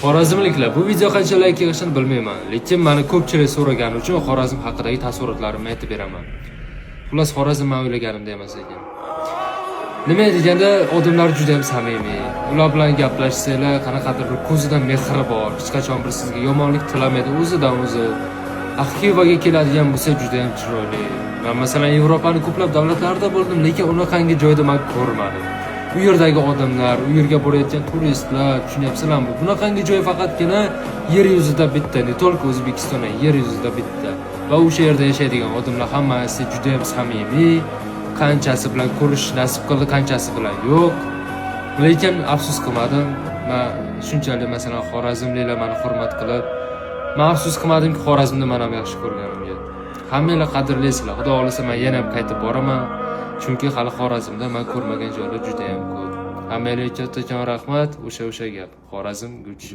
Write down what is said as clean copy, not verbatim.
Xorazmliklar, bu video qancha layk yig'ishini bilmayman, lekin meni ko'pchilik so'ragani uchun Xorazm haqidagi taassurotlarimni aytib beraman. Xullas, Xorazm men o'ylaganimda emas ekan. Nima deganda, odamlar juda ham samimiy. Ular bilan gaplashsanglar, qanaqadir bir ko'zidan mehri bor, hech qachon bir sizga yomonlik tilamaydi, o'zidan o'zi. Xivaga keladigan bo'lsa juda ham chiroyli. Men masalan Yevropaning ko'plab davlatlarida bo'ldim, lekin unaqangi joyda men ko'rmadim. U yerdagi odamlar, u yerga borayotgan turistlar, tushunyapsizlarmi? Bunaqangi joy faqatgina yer yuzida bitta, ne только O'zbekistonda, yer yuzida bitta. Va o'sha yerda yashaydigan odamlar hammasi juda ham samimiy. Qanchasi bilan ko'rish nasib qildi, qanchasi bilan yo'q. Lekin afsus qilmadim. Men shunchalik masalan Xorazmliklar meni hurmat qilib, men afsus qilmadimki Xorazmni men ham yaxshi ko'rganimga. Hammanglar qadrlaysizlar. Xudo xolasa men yana ham qaytib boraman. Chunki hali Xorazmda men ko'rmagan joylar juda ham ko'p. Hammanglarga katta rahmat. O'sha gap. Xorazm guch.